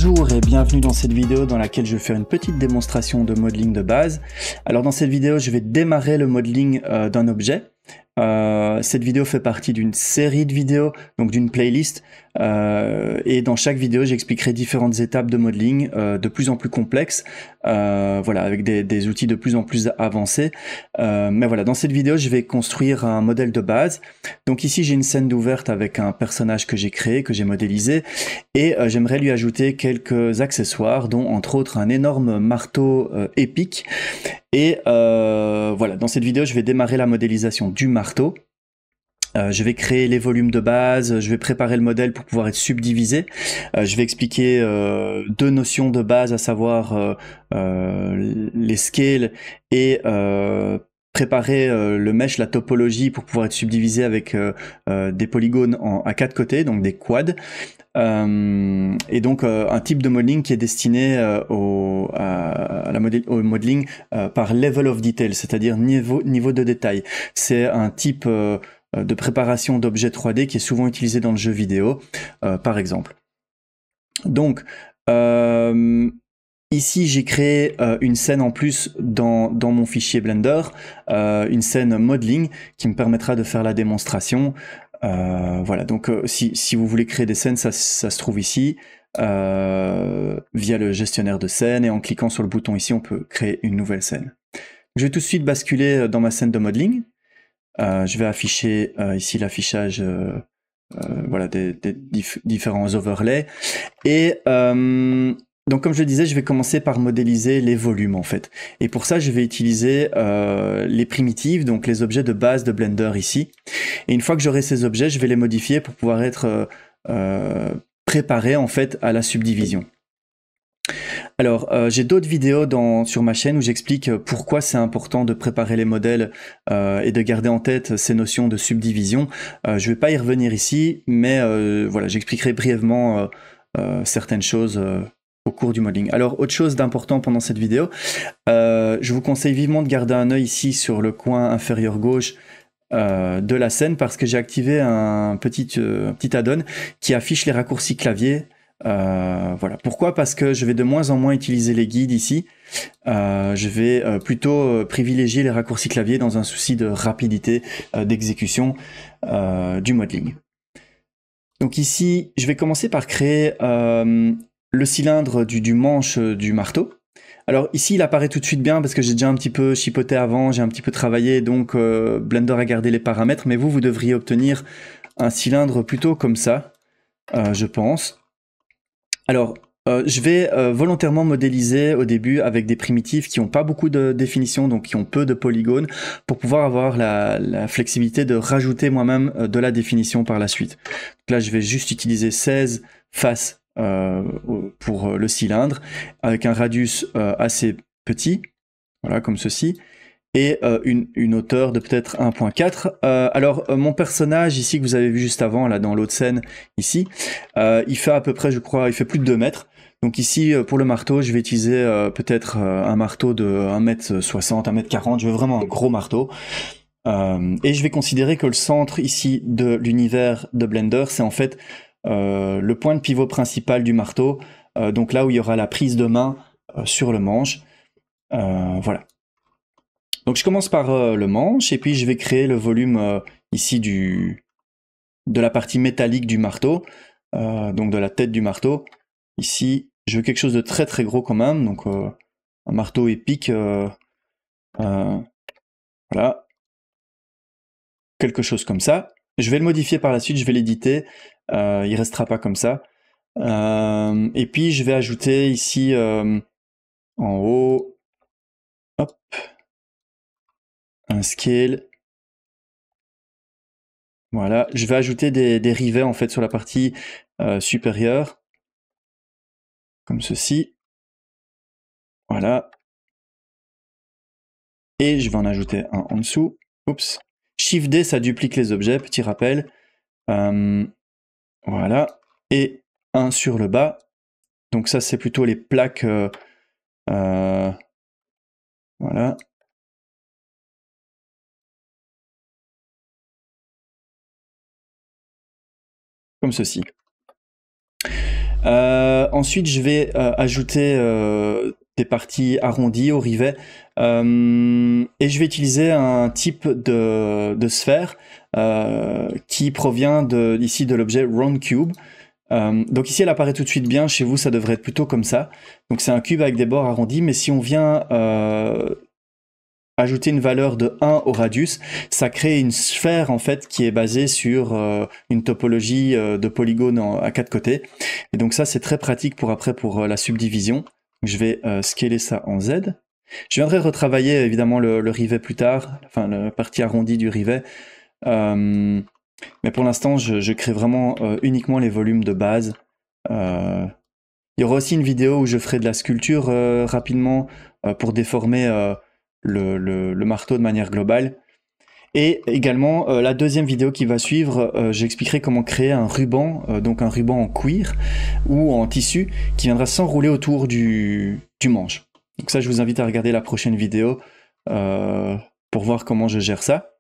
Bonjour et bienvenue dans cette vidéo dans laquelle je vais faire une petite démonstration de modeling de base. Alors dans cette vidéo, je vais démarrer le modeling d'un objet. Cette vidéo fait partie d'une série de vidéos, donc d'une playlist, et dans chaque vidéo j'expliquerai différentes étapes de modeling de plus en plus complexes, voilà, avec des outils de plus en plus avancés. Mais voilà, dans cette vidéo je vais construire un modèle de base. Donc ici j'ai une scène d'ouverte avec un personnage que j'ai créé, que j'ai modélisé, et j'aimerais lui ajouter quelques accessoires, dont entre autres un énorme marteau épique. Et voilà, dans cette vidéo, je vais démarrer la modélisation du marteau. Je vais créer les volumes de base, je vais préparer le modèle pour pouvoir être subdivisé. Je vais expliquer deux notions de base, à savoir les scales et préparer le mesh, la topologie pour pouvoir être subdivisé avec des polygones à quatre côtés, donc des quads. Et donc un type de modeling qui est destiné au modeling par level of detail, c'est-à-dire niveau de détail. C'est un type de préparation d'objets 3D qui est souvent utilisé dans le jeu vidéo, par exemple. Donc, ici, j'ai créé une scène en plus dans mon fichier Blender, une scène modeling qui me permettra de faire la démonstration. Voilà, donc si vous voulez créer des scènes, ça se trouve ici, via le gestionnaire de scène, et en cliquant sur le bouton ici, on peut créer une nouvelle scène. Je vais tout de suite basculer dans ma scène de modeling. Je vais afficher ici l'affichage voilà, des différents overlays. Et donc comme je le disais, je vais commencer par modéliser les volumes en fait. Et pour ça, je vais utiliser les primitives, donc les objets de base de Blender ici. Et une fois que j'aurai ces objets, je vais les modifier pour pouvoir être préparés en fait à la subdivision. Alors, j'ai d'autres vidéos sur ma chaîne où j'explique pourquoi c'est important de préparer les modèles et de garder en tête ces notions de subdivision. Je ne vais pas y revenir ici, mais voilà, j'expliquerai brièvement certaines choses au cours du modeling. Alors, autre chose d'important pendant cette vidéo, je vous conseille vivement de garder un œil ici sur le coin inférieur gauche de la scène, parce que j'ai activé un petit add-on qui affiche les raccourcis clavier. Voilà. Pourquoi? Parce que je vais de moins en moins utiliser les guides ici. Je vais plutôt privilégier les raccourcis clavier dans un souci de rapidité d'exécution du modeling. Donc ici, je vais commencer par créer le cylindre du manche du marteau. Alors ici, il apparaît tout de suite bien parce que j'ai déjà un petit peu chipoté avant, j'ai un petit peu travaillé, donc Blender a gardé les paramètres, mais vous devriez obtenir un cylindre plutôt comme ça, je pense. Alors, je vais volontairement modéliser au début avec des primitives qui n'ont pas beaucoup de définition, donc qui ont peu de polygones, pour pouvoir avoir la flexibilité de rajouter moi-même de la définition par la suite. Donc là, je vais juste utiliser 16 faces pour le cylindre, avec un radius assez petit, voilà, comme ceci, et une hauteur de peut-être 1.4. Alors mon personnage ici que vous avez vu juste avant, là dans l'autre scène ici, il fait à peu près, je crois, il fait plus de 2 mètres. Donc ici pour le marteau, je vais utiliser peut-être un marteau de 1m60, 1m40, je veux vraiment un gros marteau. Et je vais considérer que le centre ici de l'univers de Blender, c'est en fait le point de pivot principal du marteau, donc là où il y aura la prise de main sur le manche. Voilà. Donc je commence par le manche, et puis je vais créer le volume ici de la partie métallique du marteau, donc de la tête du marteau. Ici, je veux quelque chose de très très gros quand même, donc un marteau épique, voilà, quelque chose comme ça. Je vais le modifier par la suite, je vais l'éditer, il restera pas comme ça. Et puis je vais ajouter ici en haut, hop, un scale. Voilà, je vais ajouter des rivets en fait sur la partie supérieure, comme ceci. Voilà. Et je vais en ajouter un en dessous. Oups. Shift D, ça duplique les objets, petit rappel. Voilà. Et un sur le bas. Donc ça, c'est plutôt les plaques. Voilà. Comme ceci. Ensuite, je vais ajouter des parties arrondies au rivet et je vais utiliser un type de sphère qui provient ici de l'objet Round Cube. Donc ici elle apparaît tout de suite bien, chez vous ça devrait être plutôt comme ça. Donc c'est un cube avec des bords arrondis, mais si on vient ajouter une valeur de 1 au radius, ça crée une sphère en fait qui est basée sur une topologie de polygones à 4 côtés. Et donc ça c'est très pratique pour après pour la subdivision. Je vais scaler ça en Z. Je viendrai retravailler évidemment le rivet plus tard, enfin la partie arrondie du rivet. Mais pour l'instant je crée vraiment uniquement les volumes de base. Il y aura aussi une vidéo où je ferai de la sculpture rapidement pour déformer le marteau de manière globale. Et également, la deuxième vidéo qui va suivre, j'expliquerai comment créer un ruban, donc un ruban en cuir ou en tissu qui viendra s'enrouler autour du manche. Donc ça, je vous invite à regarder la prochaine vidéo pour voir comment je gère ça.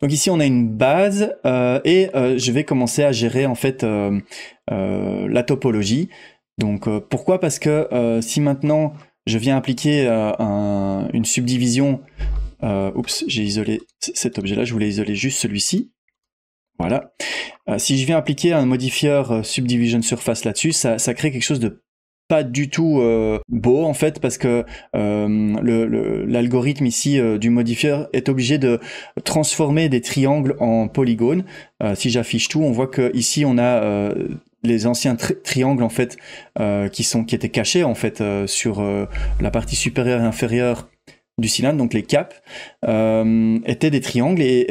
Donc ici, on a une base et je vais commencer à gérer en fait la topologie. Donc pourquoi? Parce que si maintenant je viens appliquer une subdivision. Oups, j'ai isolé cet objet-là, je voulais isoler juste celui-ci. Voilà. Si je viens appliquer un modifieur Subdivision Surface là-dessus, ça crée quelque chose de pas du tout beau en fait, parce que l'algorithme ici du modifieur est obligé de transformer des triangles en polygones. Si j'affiche tout, on voit que ici on a les anciens triangles en fait qui étaient cachés en fait sur la partie supérieure et inférieure du cylindre, donc les caps étaient des triangles et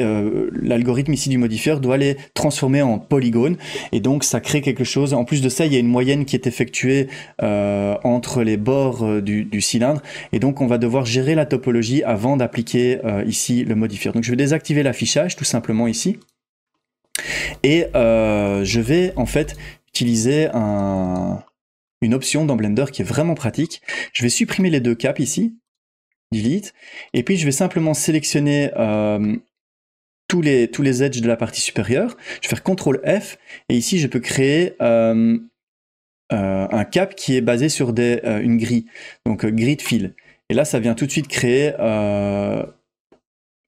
l'algorithme ici du modifieur doit les transformer en polygones et donc ça crée quelque chose. En plus de ça, il y a une moyenne qui est effectuée entre les bords du cylindre et donc on va devoir gérer la topologie avant d'appliquer ici le modifieur. Donc je vais désactiver l'affichage tout simplement ici et je vais en fait utiliser une option dans Blender qui est vraiment pratique. Je vais supprimer les deux caps ici, delete, et puis je vais simplement sélectionner tous les edges de la partie supérieure. Je vais faire CTRL F et ici je peux créer un cap qui est basé sur une grille, donc grid fill. Et là ça vient tout de suite créer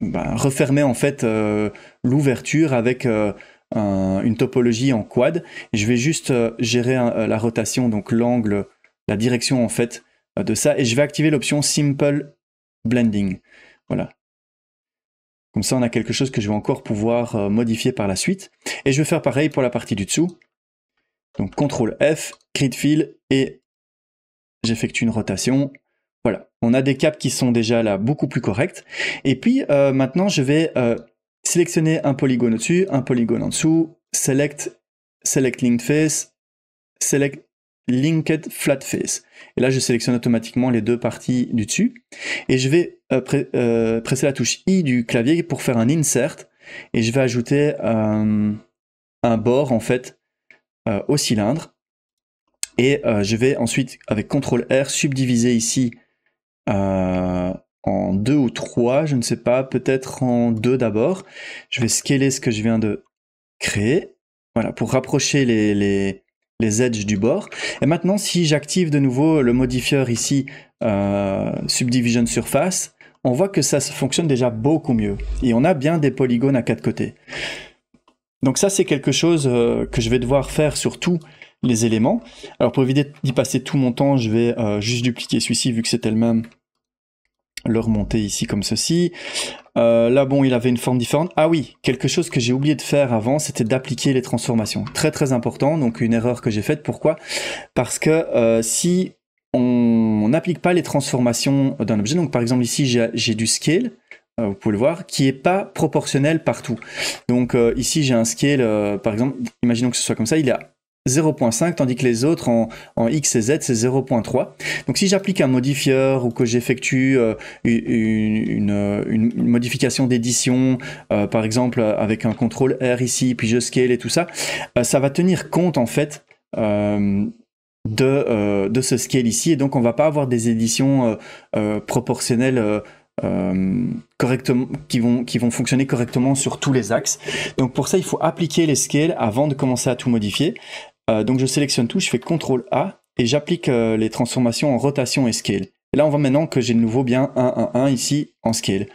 refermer en fait l'ouverture avec une topologie en quad. Et je vais juste gérer la rotation, donc l'angle, la direction en fait de ça, et je vais activer l'option Simple Blending. Voilà. Comme ça, on a quelque chose que je vais encore pouvoir modifier par la suite. Et je vais faire pareil pour la partie du dessous. Donc CTRL F, Grid Fill, et j'effectue une rotation. Voilà. On a des caps qui sont déjà là beaucoup plus corrects. Et puis maintenant, je vais sélectionner un polygone au-dessus, un polygone en dessous, Select Linked Face, Select Linked Flat Face. Et là, je sélectionne automatiquement les deux parties du dessus. Et je vais presser la touche I du clavier pour faire un insert. Et je vais ajouter un bord, en fait, au cylindre. Et je vais ensuite, avec CTRL R, subdiviser ici en 2 ou 3, je ne sais pas, peut-être en 2 d'abord. Je vais scaler ce que je viens de créer. Voilà, pour rapprocher les edges du bord. Et maintenant, si j'active de nouveau le modifieur ici, Subdivision Surface, on voit que ça fonctionne déjà beaucoup mieux. Et on a bien des polygones à 4 côtés. Donc ça, c'est quelque chose que je vais devoir faire sur tous les éléments. Alors pour éviter d'y passer tout mon temps, je vais juste dupliquer celui-ci, vu que c'est elle-même, le remonter ici comme ceci. Là, bon, il avait une forme différente. Ah oui, quelque chose que j'ai oublié de faire avant, c'était d'appliquer les transformations. Très très important, donc une erreur que j'ai faite. Pourquoi? Parce que si on n'applique pas les transformations d'un objet, donc par exemple ici j'ai du scale, vous pouvez le voir, qui n'est pas proportionnel partout. Donc ici j'ai un scale, par exemple, imaginons que ce soit comme ça, il est à 0.5, tandis que les autres en X et Z, c'est 0.3. Donc si j'applique un modifieur ou que j'effectue une modification d'édition, par exemple avec un CTRL R ici, puis je scale et tout ça, ça va tenir compte en fait de ce scale ici, et donc on va pas avoir des éditions proportionnelles correctement, qui vont fonctionner correctement sur tous les axes. Donc pour ça, il faut appliquer les scales avant de commencer à tout modifier. Donc je sélectionne tout, je fais CTRL A et j'applique les transformations en rotation et scale. Et là on voit maintenant que j'ai de nouveau bien 1, 1, 1 ici en scale.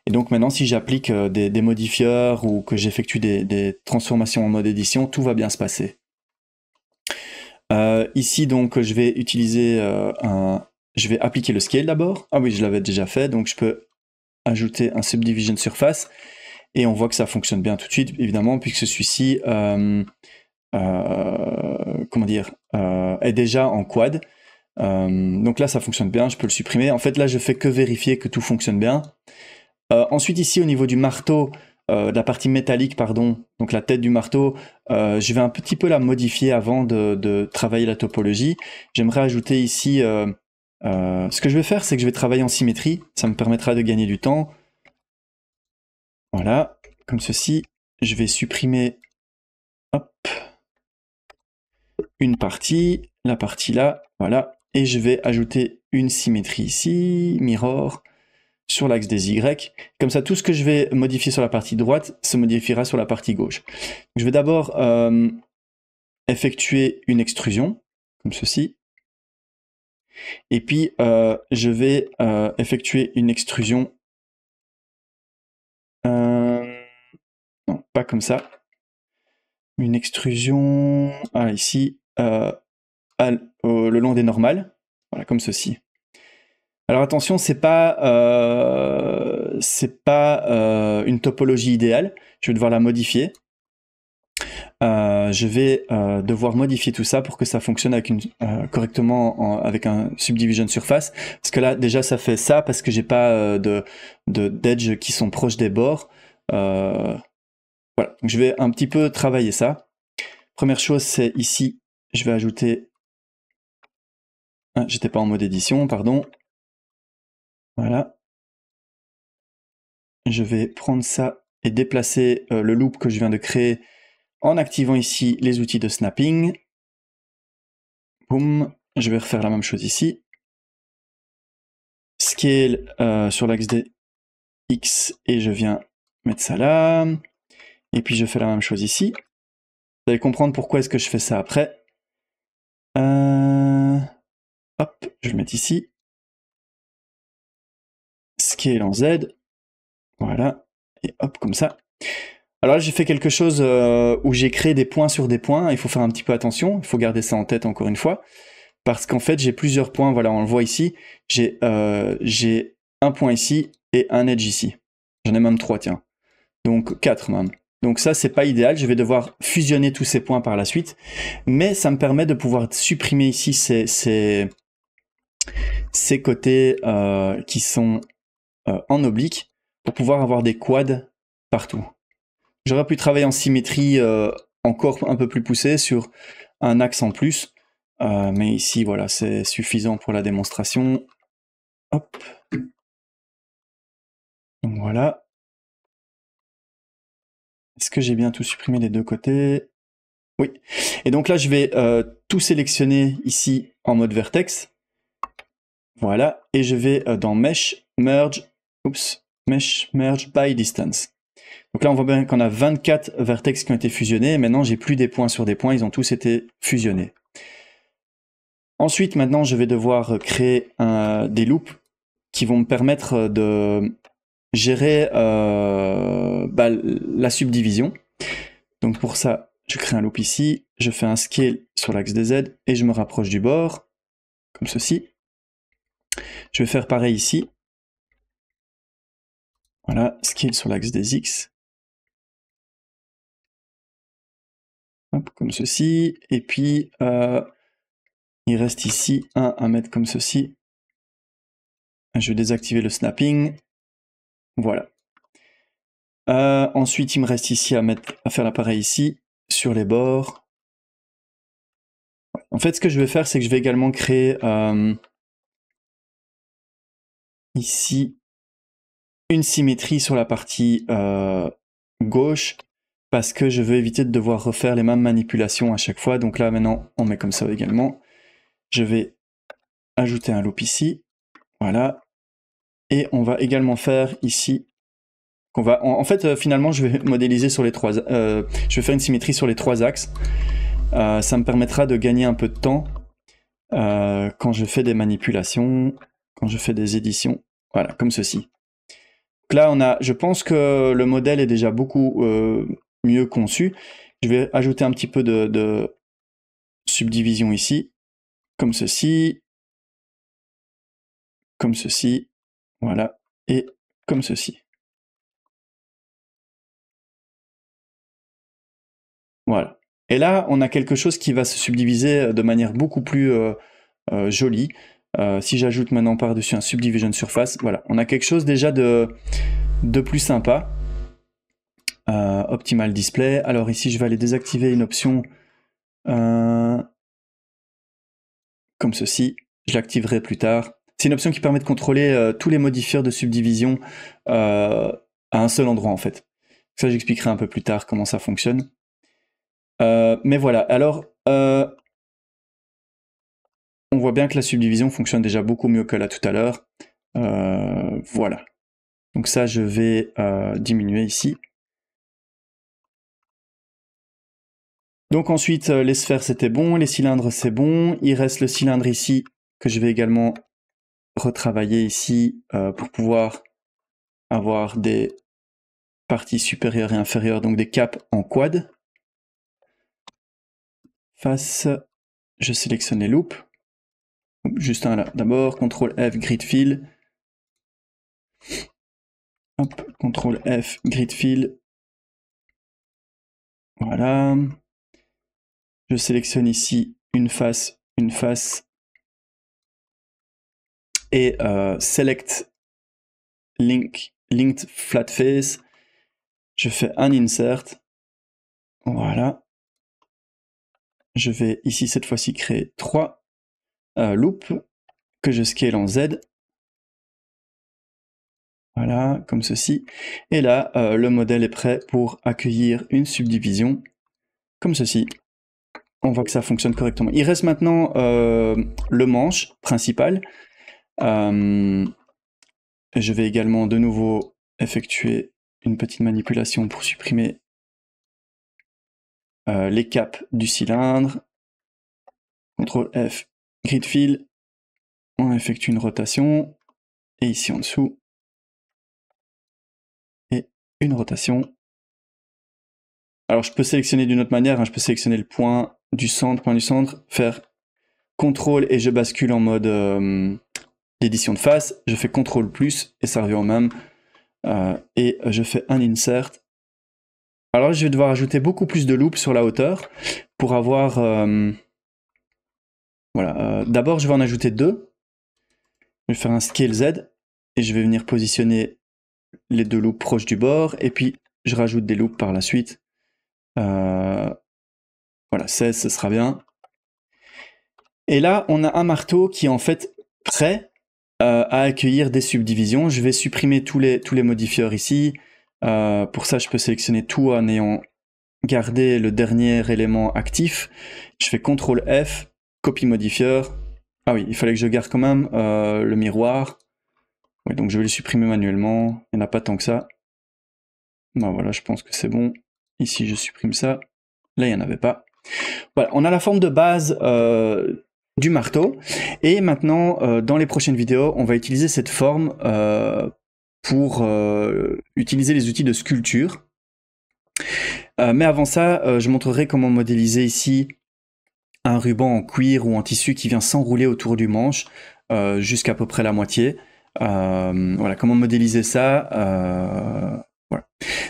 Et donc maintenant si j'applique des modifieurs ou que j'effectue des transformations en mode édition, tout va bien se passer. Ici donc je vais utiliser je vais appliquer le scale d'abord. Ah oui, je l'avais déjà fait, donc je peux ajouter un subdivision surface et on voit que ça fonctionne bien tout de suite, évidemment, puisque celui-ci comment dire, est déjà en quad. Donc là ça fonctionne bien, je peux le supprimer. En fait là je fais que vérifier que tout fonctionne bien. Ensuite ici au niveau du marteau, de la partie métallique, pardon, donc la tête du marteau, je vais un petit peu la modifier avant de travailler la topologie. J'aimerais ajouter ici, ce que je vais faire, c'est que je vais travailler en symétrie, ça me permettra de gagner du temps. Voilà, comme ceci. Je vais supprimer, hop, une partie, la partie là, voilà, et je vais ajouter une symétrie ici, mirror, sur l'axe des Y. Comme ça, tout ce que je vais modifier sur la partie droite se modifiera sur la partie gauche. Je vais d'abord effectuer une extrusion, comme ceci. Et puis, je vais effectuer une extrusion... non, pas comme ça. Une extrusion... Ah, ici, le long des normales. Voilà, comme ceci. Alors attention, c'est pas une topologie idéale. Je vais devoir la modifier. Je vais devoir modifier tout ça pour que ça fonctionne avec correctement avec un subdivision surface. Parce que là, déjà, ça fait ça parce que j'ai pas d'edge qui sont proches des bords. Voilà. Donc, je vais un petit peu travailler ça. Première chose, c'est ici, je vais ajouter... Ah, j'étais pas en mode édition, pardon. Voilà. Je vais prendre ça et déplacer le loop que je viens de créer en activant ici les outils de snapping. Boum. Je vais refaire la même chose ici. Scale sur l'axe des X et je viens mettre ça là. Et puis je fais la même chose ici. Vous allez comprendre pourquoi est-ce que je fais ça après. Hop, je vais le mettre ici. Scale en Z. Voilà. Et hop, comme ça. Alors là, j'ai fait quelque chose où j'ai créé des points sur des points. Il faut faire un petit peu attention. Il faut garder ça en tête encore une fois. Parce qu'en fait, j'ai plusieurs points. Voilà, on le voit ici. J'ai un point ici et un edge ici. J'en ai même 3, tiens. Donc 4 même. Donc ça, c'est pas idéal. Je vais devoir fusionner tous ces points par la suite. Mais ça me permet de pouvoir supprimer ici ces côtés qui sont en oblique pour pouvoir avoir des quads partout. J'aurais pu travailler en symétrie encore un peu plus poussée sur un axe en plus. Mais ici, voilà, c'est suffisant pour la démonstration. Hop. Donc voilà. Est-ce que j'ai bien tout supprimé des deux côtés? Oui. Et donc là, je vais tout sélectionner ici en mode vertex. Voilà. Et je vais dans Mesh, Merge, Mesh, Merge by Distance. Donc là, on voit bien qu'on a 24 vertex qui ont été fusionnés. Maintenant, j'ai plus des points sur des points. Ils ont tous été fusionnés. Ensuite, maintenant, je vais devoir créer des loops qui vont me permettre de gérer la subdivision. Donc pour ça, je crée un loop ici, je fais un scale sur l'axe des Z et je me rapproche du bord, comme ceci. Je vais faire pareil ici. Voilà, scale sur l'axe des X. Hop, comme ceci. Et puis, il reste ici un à mettre comme ceci. Je vais désactiver le snapping. Voilà. Ensuite, il me reste ici à faire l'appareil ici, sur les bords. En fait, ce que je vais faire, c'est que je vais également créer ici une symétrie sur la partie gauche, parce que je veux éviter de devoir refaire les mêmes manipulations à chaque fois. Donc là, maintenant, on met comme ça également. Je vais ajouter un loop ici. Voilà. Et on va également faire ici... En fait, finalement, je vais modéliser sur les trois... je vais faire une symétrie sur les trois axes. ça me permettra de gagner un peu de temps quand je fais des manipulations, quand je fais des éditions, voilà, comme ceci. Donc là, je pense que le modèle est déjà beaucoup mieux conçu. Je vais ajouter un petit peu de subdivision ici, comme ceci, voilà, et comme ceci. Voilà. Et là, on a quelque chose qui va se subdiviser de manière beaucoup plus jolie. Si j'ajoute maintenant par-dessus un subdivision surface, voilà, on a quelque chose déjà de plus sympa. Optimal display. Alors ici, je vais aller désactiver une option comme ceci. Je l'activerai plus tard. C'est une option qui permet de contrôler tous les modifieurs de subdivision à un seul endroit en fait. Ça, j'expliquerai un peu plus tard comment ça fonctionne. Mais voilà, alors on voit bien que la subdivision fonctionne déjà beaucoup mieux que là tout à l'heure. Voilà. Donc ça, je vais diminuer ici. Donc ensuite, les sphères, c'était bon, les cylindres, c'est bon. Il reste le cylindre ici, que je vais également retravailler ici pour pouvoir avoir des parties supérieures et inférieures, donc des caps en quad. Face, je sélectionne les loops. Juste un là. D'abord, CTRL F, grid fill. Hop, CTRL F, grid fill. Voilà. Je sélectionne ici une face, et select linked flat face. Je fais un insert. Voilà. Je vais ici cette fois-ci créer 3 loops que je scale en Z. Voilà, comme ceci. Et là, le modèle est prêt pour accueillir une subdivision comme ceci. On voit que ça fonctionne correctement. Il reste maintenant le manche principal. Je vais également de nouveau effectuer une petite manipulation pour supprimer les caps du cylindre. CTRL F, grid fill. On effectue une rotation. Et ici en dessous, et une rotation. Alors je peux sélectionner d'une autre manière, hein. Je peux sélectionner le point du centre, faire CTRL et je bascule en mode d'édition de face. Je fais CTRL plus et ça revient au même. Et je fais un insert. Alors je vais devoir ajouter beaucoup plus de loops sur la hauteur pour avoir... voilà. D'abord je vais en ajouter 2. Je vais faire un scale Z et je vais venir positionner les 2 loops proches du bord et puis je rajoute des loops par la suite. Voilà, 16, ce sera bien. Et là, on a un marteau qui est en fait prêt à accueillir des subdivisions. Je vais supprimer tous les modifieurs ici. Pour ça, je peux sélectionner tout en ayant gardé le dernier élément actif. Je fais CTRL F, copie modifieur. Ah oui, il fallait que je garde quand même le miroir. Oui, donc je vais le supprimer manuellement. Il n'y en a pas tant que ça. Ben voilà, je pense que c'est bon. Ici, je supprime ça. Là, il n'y en avait pas. Voilà, on a la forme de base du marteau. Et maintenant, dans les prochaines vidéos, on va utiliser cette forme pour utiliser les outils de sculpture. Mais avant ça, je montrerai comment modéliser ici un ruban en cuir ou en tissu qui vient s'enrouler autour du manche jusqu'à peu près la moitié. Voilà, comment modéliser ça. Voilà.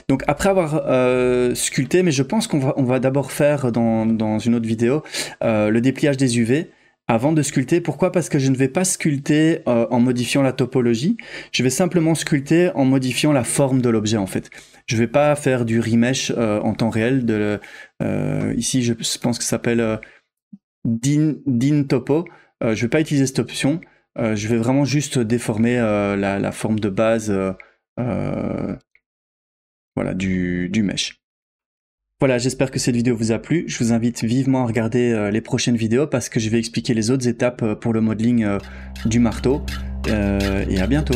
Donc après avoir sculpté, mais je pense qu'on va d'abord faire dans une autre vidéo le dépliage des UV avant de sculpter. Pourquoi? Parce que je ne vais pas sculpter en modifiant la topologie, je vais simplement sculpter en modifiant la forme de l'objet en fait. Je ne vais pas faire du remesh en temps réel. Ici, je pense que ça s'appelle Din Topo. Je ne vais pas utiliser cette option. Je vais vraiment juste déformer la forme de base voilà, du mesh. Voilà, j'espère que cette vidéo vous a plu. Je vous invite vivement à regarder les prochaines vidéos parce que je vais expliquer les autres étapes pour le modeling du marteau. Et à bientôt.